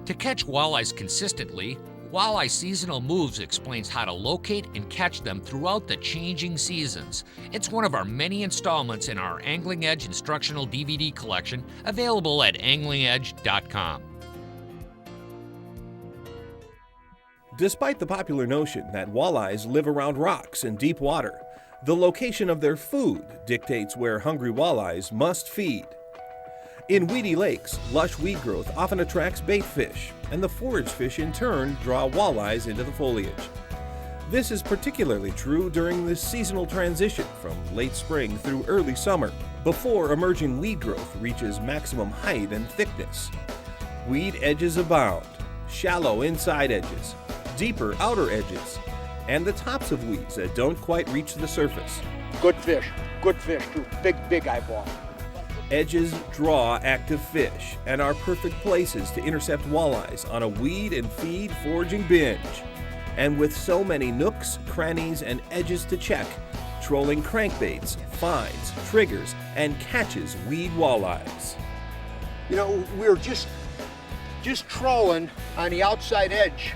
To catch walleyes consistently, Walleye Seasonal Moves explains how to locate and catch them throughout the changing seasons. It's one of our many installments in our Angling Edge instructional DVD collection, available at anglingedge.com. Despite the popular notion that walleyes live around rocks in deep water, the location of their food dictates where hungry walleyes must feed. In weedy lakes, lush weed growth often attracts bait fish, and the forage fish in turn draw walleyes into the foliage. This is particularly true during the seasonal transition from late spring through early summer, before emerging weed growth reaches maximum height and thickness. Weed edges abound, shallow inside edges, deeper outer edges, and the tops of weeds that don't quite reach the surface. Good fish too, big eyeball. Edges draw active fish and are perfect places to intercept walleyes on a weed and feed foraging binge. And with so many nooks, crannies, and edges to check, trolling crankbaits finds, triggers, and catches weed walleyes. You know, we're just trolling on the outside edge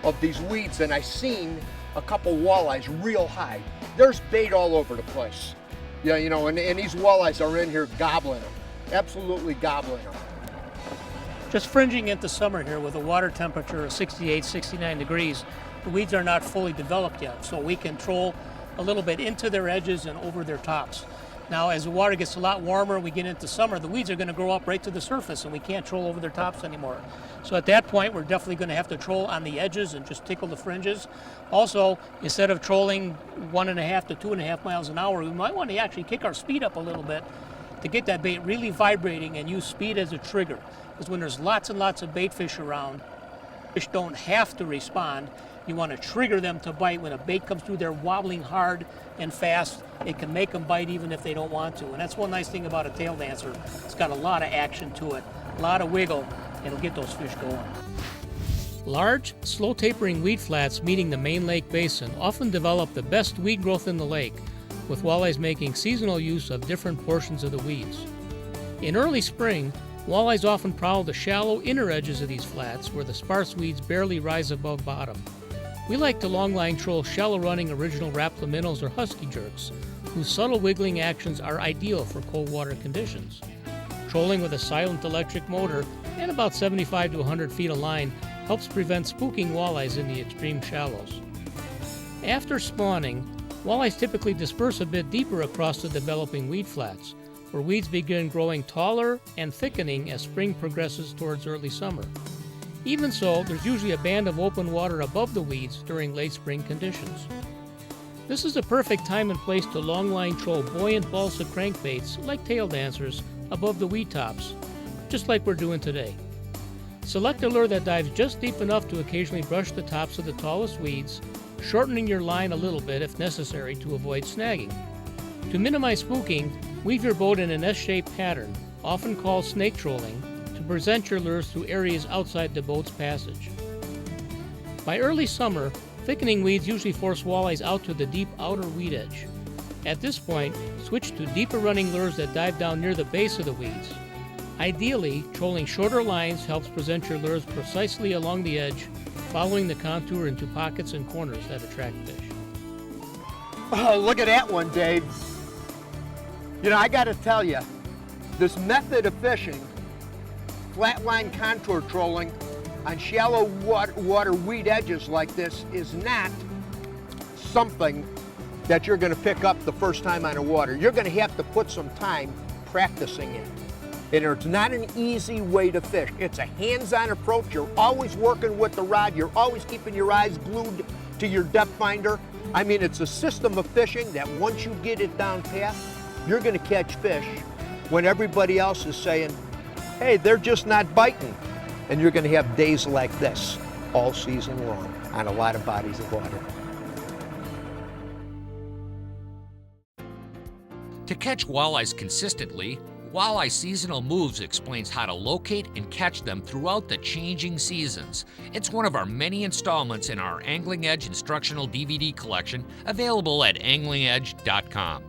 of these weeds, and I seen a couple walleyes real high. There's bait all over the place. Yeah, you know, and these walleyes are in here gobbling them, absolutely gobbling them. Just fringing into summer here with a water temperature of 68, 69 degrees, the weeds are not fully developed yet, so we can troll a little bit into their edges and over their tops. Now, as the water gets a lot warmer, we get into summer, the weeds are going to grow up right to the surface and we can't troll over their tops anymore. So at that point, we're definitely going to have to troll on the edges and just tickle the fringes. Also, instead of trolling 1.5 to 2.5 miles an hour, we might want to actually kick our speed up a little bit to get that bait really vibrating and use speed as a trigger. Because when there's lots and lots of bait fish around, fish don't have to respond. You want to trigger them to bite. When a bait comes through, they're wobbling hard and fast. It can make them bite even if they don't want to. And that's one nice thing about a tail dancer. It's got a lot of action to it, a lot of wiggle, and it'll get those fish going. Large, slow tapering weed flats meeting the main lake basin often develop the best weed growth in the lake, with walleyes making seasonal use of different portions of the weeds. In early spring, walleyes often prowl the shallow inner edges of these flats where the sparse weeds barely rise above bottom. We like to longline troll shallow-running original Rapala minnows or husky jerks, whose subtle wiggling actions are ideal for cold water conditions. Trolling with a silent electric motor and about 75 to 100 feet of line helps prevent spooking walleyes in the extreme shallows. After spawning, walleyes typically disperse a bit deeper across the developing weed flats, where weeds begin growing taller and thickening as spring progresses towards early summer. Even so, there's usually a band of open water above the weeds during late spring conditions. This is a perfect time and place to longline troll buoyant balsa crankbaits like tail dancers above the weed tops, just like we're doing today. Select a lure that dives just deep enough to occasionally brush the tops of the tallest weeds, shortening your line a little bit if necessary to avoid snagging. To minimize spooking, weave your boat in an S-shaped pattern, often called snake trolling, to present your lures through areas outside the boat's passage. By early summer, thickening weeds usually force walleyes out to the deep outer weed edge. At this point, switch to deeper running lures that dive down near the base of the weeds. Ideally, trolling shorter lines helps present your lures precisely along the edge, following the contour into pockets and corners that attract fish. Oh, look at that one, Dave. You know, I got to tell you, this method of fishing, flatline contour trolling on shallow water weed edges like this, is not something that you're going to pick up the first time on the water. You're going to have to put some time practicing it. And it's not an easy way to fish. It's a hands-on approach. You're always working with the rod. You're always keeping your eyes glued to your depth finder. I mean, it's a system of fishing that once you get it down pat, you're going to catch fish when everybody else is saying, hey, they're just not biting. And you're going to have days like this all season long on a lot of bodies of water. To catch walleyes consistently, Walleye Seasonal Moves explains how to locate and catch them throughout the changing seasons. It's one of our many installments in our Angling Edge instructional DVD collection, available at anglingedge.com.